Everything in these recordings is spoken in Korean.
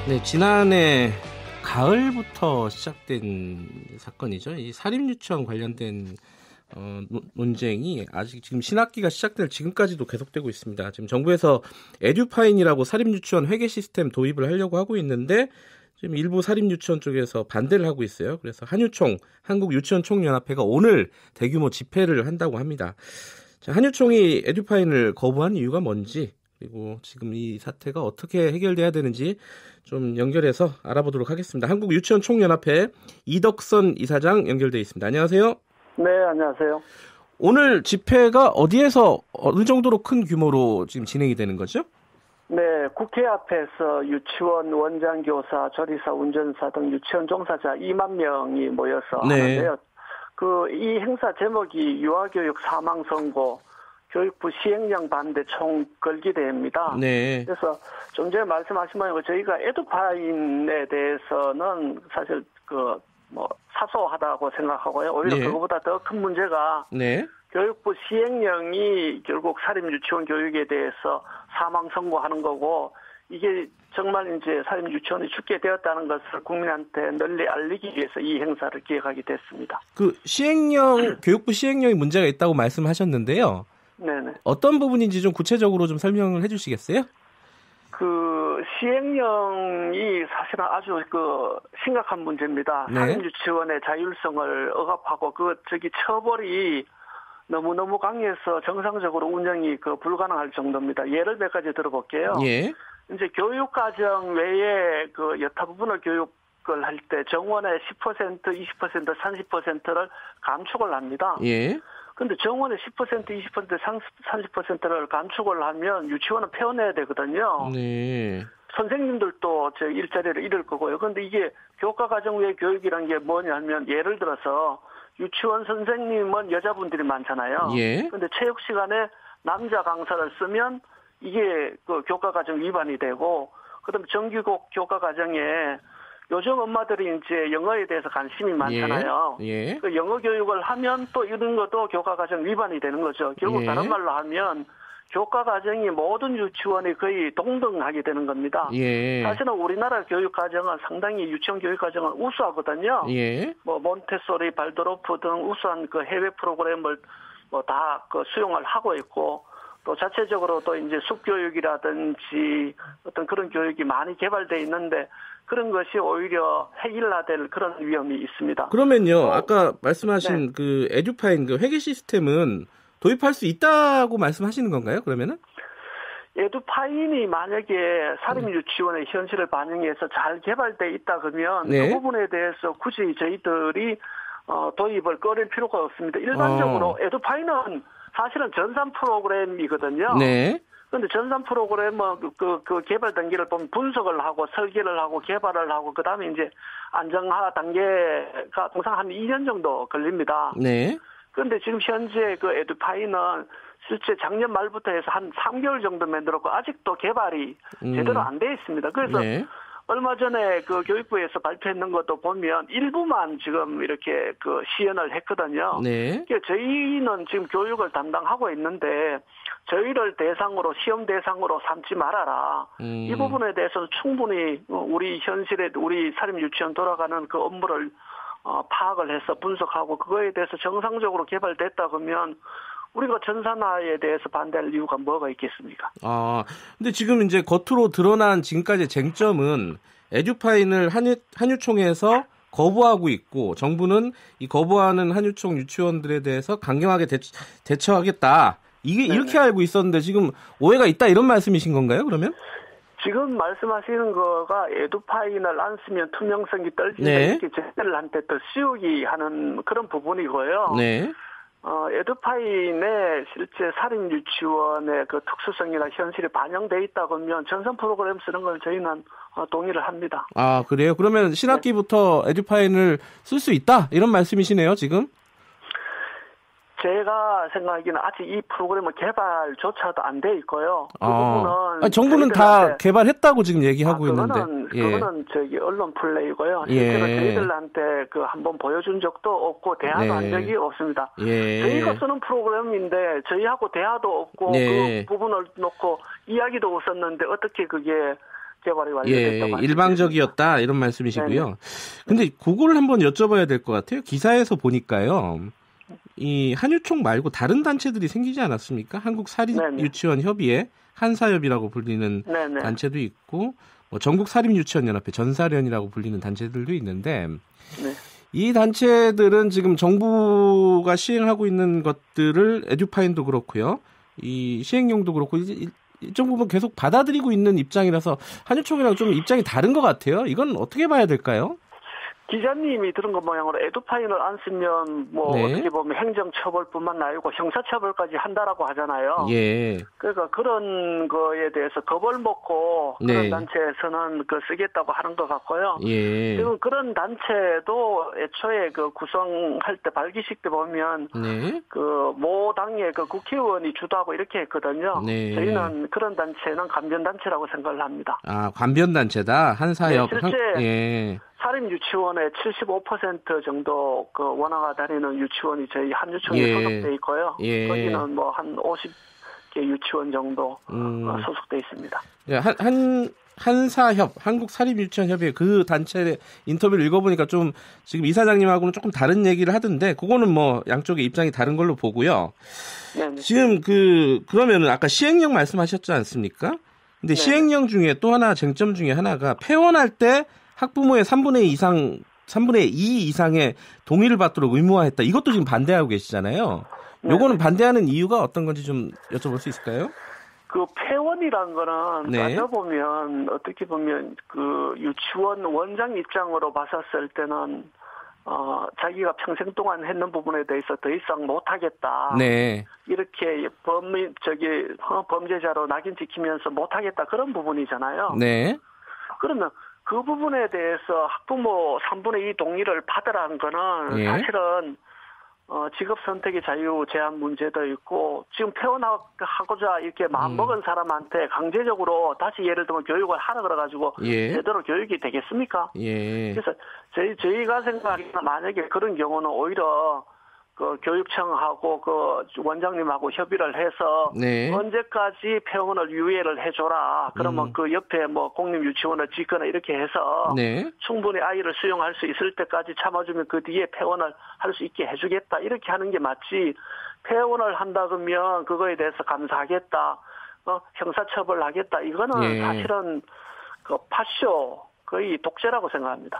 네, 지난해 가을부터 시작된 사건이죠. 이 사립유치원 관련된 논쟁이 아직 지금 신학기가 시작될 지금까지도 계속되고 있습니다. 지금 정부에서 에듀파인이라고 사립유치원 회계 시스템 도입을 하려고 하고 있는데 지금 일부 사립유치원 쪽에서 반대를 하고 있어요. 그래서 한유총, 한국유치원총연합회가 오늘 대규모 집회를 한다고 합니다. 자, 한유총이 에듀파인을 거부한 이유가 뭔지, 그리고 지금 이 사태가 어떻게 해결돼야 되는지 좀 연결해서 알아보도록 하겠습니다. 한국유치원총연합회 이덕선 이사장 연결돼 있습니다. 안녕하세요. 네, 안녕하세요. 오늘 집회가 어디에서 어느 정도로 큰 규모로 지금 진행이 되는 거죠? 네, 국회 앞에서 유치원 원장, 교사, 조리사, 운전사 등 유치원 종사자 2만 명이 모여서 하는데요. 이 행사 제목이 유아교육 사망 선고, 교육부 시행령 반대 총걸기대회입니다. 네. 그래서 좀 전에 말씀하신 바에 저희가 에듀파인에 대해서는 사실 사소하다고 생각하고요. 오히려 네. 그거보다 더 큰 문제가 네. 교육부 시행령이 결국 사립유치원 교육에 대해서 사망 선고하는 거고, 이게 정말 이제 사립유치원이 죽게 되었다는 것을 국민한테 널리 알리기 위해서 이 행사를 기획하게 됐습니다. 교육부 시행령이 문제가 있다고 말씀하셨는데요. 네네. 어떤 부분인지 좀 구체적으로 좀 설명을 해주시겠어요? 시행령이 사실은 아주 심각한 문제입니다. 네. 사립유치원의 자율성을 억압하고 처벌이 너무너무 강해서 정상적으로 운영이 불가능할 정도입니다. 예를 몇 가지 들어볼게요. 예. 이제 교육과정 외에 여타 부분을 교육을 할 때 정원의 10%, 20%, 30%를 감축을 합니다. 예. 근데 정원의 10%, 20%, 30%를 감축을 하면 유치원은 폐원해야 되거든요. 네. 선생님들도 일자리를 잃을 거고요. 근데 이게 교과과정 외 교육이란 게 뭐냐면, 예를 들어서 유치원 선생님은 여자분들이 많잖아요. 예. 근데 체육 시간에 남자 강사를 쓰면 이게 교과과정 위반이 되고, 그다음에 정규국 교과과정에 요즘 엄마들이 이제 영어에 대해서 관심이 많잖아요. 예. 영어 교육을 하면 또 이런 것도 교과과정 위반이 되는 거죠. 결국 예. 다른 말로 하면 교과과정이 모든 유치원이 거의 동등하게 되는 겁니다. 예. 사실은 우리나라 교육과정은 상당히 유치원 교육과정은 우수하거든요. 예. 몬테소리, 발도로프 등 우수한 해외 프로그램을 다 수용을 하고 있고, 또 자체적으로 또 이제 숙교육이라든지 어떤 그런 교육이 많이 개발되어 있는데, 그런 것이 오히려 획일화될 그런 위험이 있습니다. 그러면요, 아까 말씀하신 네. 에듀파인 회계 시스템은 도입할 수 있다고 말씀하시는 건가요? 그러면은? 에듀파인이 만약에 사립유치원의 현실을 반영해서 잘 개발돼 있다 그러면 네. 그 부분에 대해서 굳이 저희들이 도입을 꺼낼 필요가 없습니다. 일반적으로 에듀파인은 사실은 전산 프로그램이거든요. 네. 그런데 전산 프로그램은 그 개발 단계를 보면 분석을 하고 설계를 하고 개발을 하고 그다음에 이제 안정화 단계가 통상 한 2년 정도 걸립니다. 네. 그런데 지금 현재 에듀파인은 실제 작년 말부터 해서 한 3개월 정도 만들었고 아직도 개발이 제대로 안 돼 있습니다. 그래서 네. 얼마 전에 교육부에서 발표했는 것도 보면 일부만 지금 이렇게 시연을 했거든요. 네. 저희는 지금 교육을 담당하고 있는데 저희를 대상으로 시험 대상으로 삼지 말아라. 이 부분에 대해서는 충분히 우리 현실에 우리 사립유치원 돌아가는 그 업무를 파악을 해서 분석하고 그거에 대해서 정상적으로 개발됐다 그러면 우리가 전산화에 대해서 반대할 이유가 뭐가 있겠습니까? 근데 지금 이제 겉으로 드러난 지금까지의 쟁점은 에듀파인을 한유총에서 거부하고 있고 정부는 이 거부하는 한유총 유치원들에 대해서 강경하게 대처하겠다. 이게 네네. 이렇게 알고 있었는데 지금 오해가 있다 이런 말씀이신 건가요? 그러면? 지금 말씀하시는 거가 에듀파인을 안 쓰면 투명성이 떨어진다 네. 이렇게 저희들한테 더 씌우기 하는 그런 부분이고요. 네. 에듀파인의 실제 사립유치원의 특수성이나 현실이 반영돼 있다 그러면 전산 프로그램 쓰는 건 저희는 동의를 합니다. 그래요? 그러면 신학기부터 에듀파인을 쓸 수 있다 이런 말씀이시네요, 지금? 제가 생각하기에는 아직 이 프로그램은 개발조차도 안 돼 있고요. 그 부분은 정부는 다 개발했다고 지금 얘기하고 있는데. 그거는 언론 플레이고요. 실제로 저희들한테 한번 보여준 적도 없고 대화도 한 적이 없습니다. 저희가 쓰는 프로그램인데 저희하고 대화도 없고 그 부분을 놓고 이야기도 없었는데 어떻게 그게 개발이 완료됐다고 일방적이었다 이런 말씀이시고요. 네네. 근데 그걸 한번 여쭤봐야 될 것 같아요. 기사에서 보니까요. 이 한유총 말고 다른 단체들이 생기지 않았습니까? 한국사립유치원협의회, 한사협이라고 불리는 네네. 단체도 있고 뭐 전국사립유치원연합회, 전사련이라고 불리는 단체들도 있는데 네. 이 단체들은 지금 정부가 시행하고 있는 것들을 에듀파인도 그렇고요. 이 시행령도 그렇고 일정 부분 계속 받아들이고 있는 입장이라서 한유총이랑 좀 입장이 다른 것 같아요. 이건 어떻게 봐야 될까요? 기자님이 들은 것 모양으로 에듀파인을 안 쓰면 뭐 어떻게 보면 행정처벌뿐만 아니고 형사처벌까지 한다라고 하잖아요. 예. 그러니까 그런 거에 대해서 겁을 먹고 그런 단체에서는 쓰겠다고 하는 것 같고요. 예. 지금 그런 단체도 애초에 구성할 때 발기식 때 보면 모 당의 국회의원이 주도하고 이렇게 했거든요. 저희는 그런 단체는 관변단체라고 생각을 합니다. 아, 관변단체다. 한사협. 실제 사립유치원의 75% 정도 원화가 다니는 유치원이 저희 한유총에 소속돼 있고요. 거기는 뭐 한 50개 유치원 정도 소속돼 있습니다. 한사협, 한국사립유치원협의회 그 단체 인터뷰를 읽어보니까 좀 지금 이사장님하고는 조금 다른 얘기를 하던데 그거는 뭐 양쪽의 입장이 다른 걸로 보고요. 네네. 지금 그러면은 아까 시행령 말씀하셨지 않습니까? 근데 시행령 중에 또 하나 쟁점 중에 하나가 폐원할 때 학부모의 3분의 2 이상의 동의를 받도록 의무화했다. 이것도 지금 반대하고 계시잖아요. 요거는 반대하는 이유가 어떤 건지 좀 여쭤볼 수 있을까요? 폐원이란 거는 따져보면 어떻게 보면 유치원 원장 입장으로 봤었을 때는 자기가 평생 동안 했는 부분에 대해서 더 이상 못하겠다. 이렇게 범죄자로 낙인 찍히면서 못하겠다 그런 부분이잖아요. 그러면 그 부분에 대해서 학부모 3분의 2 동의를 받으라는 거는 사실은 직업 선택의 자유 제한 문제도 있고 지금 퇴원하고자 이렇게 마음먹은 사람한테 강제적으로 다시 예를 들면 교육을 하라 그래가지고 제대로 교육이 되겠습니까? 그래서 저희가 생각하기에는 만약에 그런 경우는 오히려 교육청하고 원장님하고 협의를 해서 언제까지 폐원을 유예를 해줘라. 그러면 그 옆에 뭐 공립유치원을 짓거나 이렇게 해서 충분히 아이를 수용할 수 있을 때까지 참아주면 그 뒤에 폐원을 할 수 있게 해주겠다. 이렇게 하는 게 맞지. 폐원을 한다 그러면 그거에 대해서 감사하겠다. 형사처벌하겠다. 이거는 사실은 파쇼 거의 독재라고 생각합니다.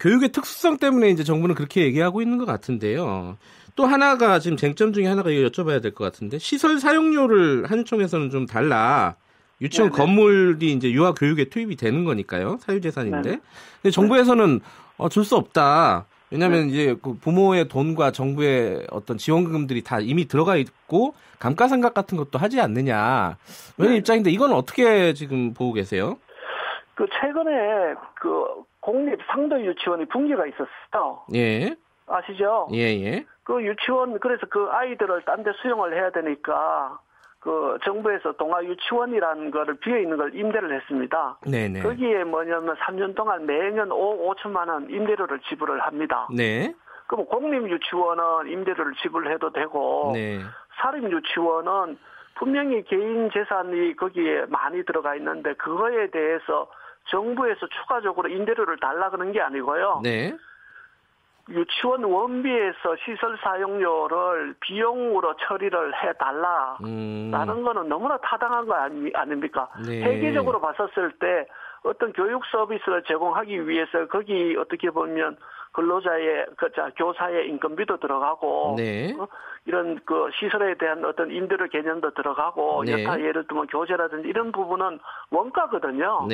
교육의 특수성 때문에 이제 정부는 그렇게 얘기하고 있는 것 같은데요. 또 하나가 지금 쟁점 중에 하나가 여쭤봐야 될 것 같은데 시설 사용료를 한유총에서는 좀 달라. 유치원 건물이 이제 유아 교육에 투입이 되는 거니까요. 사유재산인데. 근데 정부에서는 줄 수 없다. 왜냐하면 이제 부모의 돈과 정부의 어떤 지원금들이 다 이미 들어가 있고 감가상각 같은 것도 하지 않느냐. 이런 입장인데 이건 어떻게 지금 보고 계세요? 최근에 공립 상도 유치원이 붕괴가 있었어요. 아시죠? 그 유치원 그래서 그 아이들을 딴 데 수용을 해야 되니까 정부에서 동아 유치원이라는 거를 비어 있는 걸 임대를 했습니다. 거기에 뭐냐면 3년 동안 매년 5천만 원 임대료를 지불을 합니다. 그럼 공립 유치원은 임대료를 지불해도 되고 사립 유치원은 분명히 개인 재산이 거기에 많이 들어가 있는데 그거에 대해서 정부에서 추가적으로 임대료를 달라 그런 게 아니고요. 유치원 원비에서 시설 사용료를 비용으로 처리를 해달라. 라는 거는 너무나 타당한 거 아닙니까? 세계적으로 봤었을 때 어떤 교육 서비스를 제공하기 위해서 거기 어떻게 보면 근로자의 교사의 인건비도 들어가고 이런 시설에 대한 어떤 임대료 개념도 들어가고 여타 예를 들면 교재라든지 이런 부분은 원가거든요.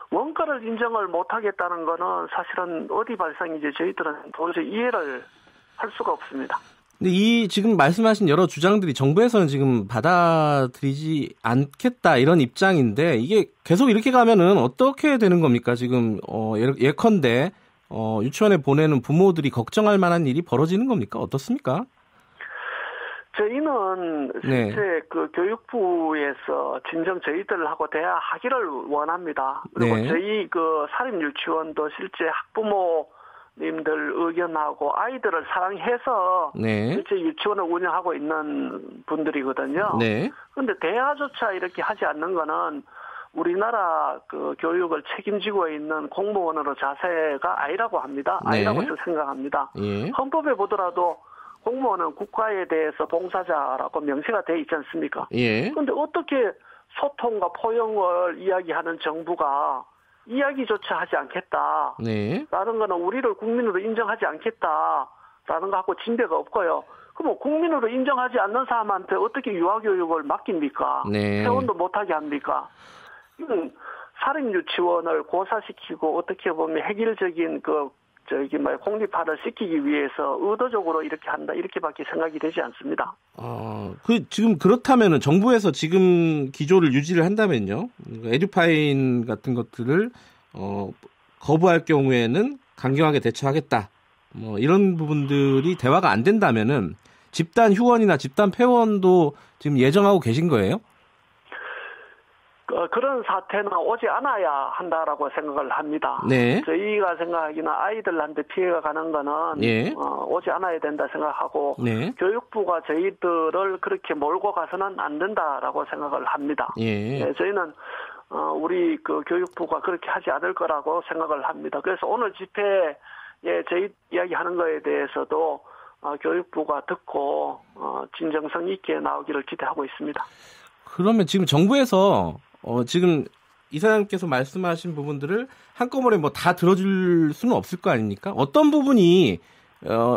원가를 인정을 못하겠다는 거는 사실은 어디 발상인지 저희들은 도저히 이해를 할 수가 없습니다. 근데 이 지금 말씀하신 여러 주장들이 정부에서는 지금 받아들이지 않겠다 이런 입장인데 이게 계속 이렇게 가면은 어떻게 되는 겁니까? 지금 예컨대 유치원에 보내는 부모들이 걱정할 만한 일이 벌어지는 겁니까? 어떻습니까? 저희는 실제 교육부에서 진정 저희들하고 대화하기를 원합니다. 그리고 저희 사립 유치원도 실제 학부모님들 의견하고 아이들을 사랑해서 실제 유치원을 운영하고 있는 분들이거든요. 그런데 대화조차 이렇게 하지 않는 거는 우리나라 그 교육을 책임지고 있는 공무원으로 자세가 아니라고 합니다. 아니라고 생각합니다. 예. 헌법에 보더라도 공무원은 국가에 대해서 봉사자라고 명시가 돼 있지 않습니까? 예. 그런데 어떻게 소통과 포용을 이야기하는 정부가 이야기조차 하지 않겠다. 네. 라는 거는 우리를 국민으로 인정하지 않겠다라는 거하고 진배가 없고요. 그럼 국민으로 인정하지 않는 사람한테 어떻게 유아교육을 맡깁니까? 네. 회원도 못하게 합니까? 사립유치원을 고사시키고 어떻게 보면 획일적인 공립화를 시키기 위해서 의도적으로 이렇게 한다 이렇게밖에 생각이 되지 않습니다. 지금 그렇다면은 정부에서 지금 기조를 유지를 한다면요, 에듀파인 같은 것들을 거부할 경우에는 강경하게 대처하겠다. 뭐 이런 부분들이 대화가 안 된다면은 집단 휴원이나 집단 폐원도 지금 예정하고 계신 거예요? 그런 사태는 오지 않아야 한다라고 생각을 합니다. 네. 저희가 생각하기는 아이들한테 피해가 가는 거는 예. 오지 않아야 된다 생각하고 네. 교육부가 저희들을 그렇게 몰고 가서는 안 된다라고 생각을 합니다. 예. 네, 저희는 우리 그 교육부가 그렇게 하지 않을 거라고 생각을 합니다. 그래서 오늘 집회에 저희 이야기하는 거에 대해서도 교육부가 듣고 진정성 있게 나오기를 기대하고 있습니다. 그러면 지금 정부에서 지금 이사장님께서 말씀하신 부분들을 한꺼번에 뭐 다 들어줄 수는 없을 거 아닙니까? 어떤 부분이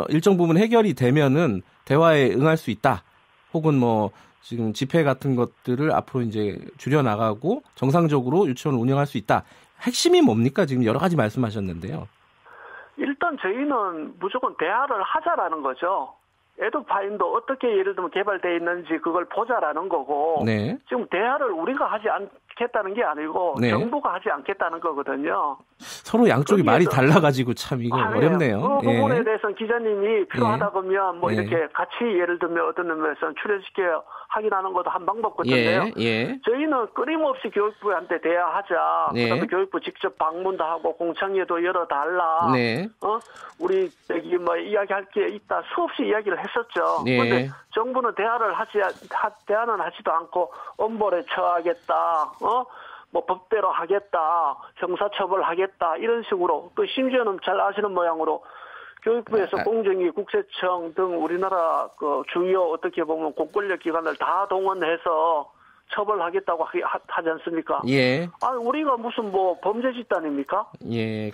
일정 부분 해결이 되면은 대화에 응할 수 있다. 혹은 뭐 지금 집회 같은 것들을 앞으로 이제 줄여 나가고 정상적으로 유치원을 운영할 수 있다. 핵심이 뭡니까? 지금 여러 가지 말씀하셨는데요. 일단 저희는 무조건 대화를 하자라는 거죠. 에듀파인도 어떻게 예를 들면 개발되어 있는지 그걸 보자라는 거고 네. 지금 대화를 우리가 하지 않겠다는 게 아니고 네. 정부가 하지 않겠다는 거거든요. 서로 양쪽이 말이 달라가지고 참 이거 어렵네요. 그 부분에 대해서는 기자님이 필요하다 그러면 뭐 이렇게 같이 예를 들면 어떤 면에서는 출연시켜 확인하는 것도 한 방법 같은데요. 예. 저희는 끊임없이 교육부한테 대화하자. 네. 그다음에 교육부 직접 방문도 하고 공청회도 열어달라. 네. 우리 뭐 이야기할 게 있다. 수없이 이야기를 했었죠. 그런데 네. 정부는 대화는 하지도 않고 엄벌에 처하겠다. 뭐 법대로 하겠다. 형사처벌하겠다. 이런 식으로 또 심지어는 잘 아시는 모양으로 교육부에서 공정위, 국세청 등 우리나라 그 주요 어떻게 보면 공권력 기관을 다 동원해서 처벌하겠다고 하지 않습니까? 예. 우리가 무슨 뭐 범죄 집단입니까? 예,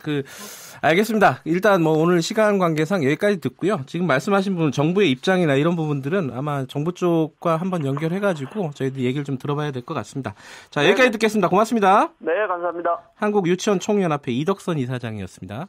알겠습니다. 일단 뭐 오늘 시간 관계상 여기까지 듣고요. 지금 말씀하신 부분 정부의 입장이나 이런 부분들은 아마 정부 쪽과 한번 연결해가지고 저희들 얘기를 좀 들어봐야 될 것 같습니다. 자, 여기까지 듣겠습니다. 고맙습니다. 네, 감사합니다. 한국유치원총연합회 이덕선 이사장이었습니다.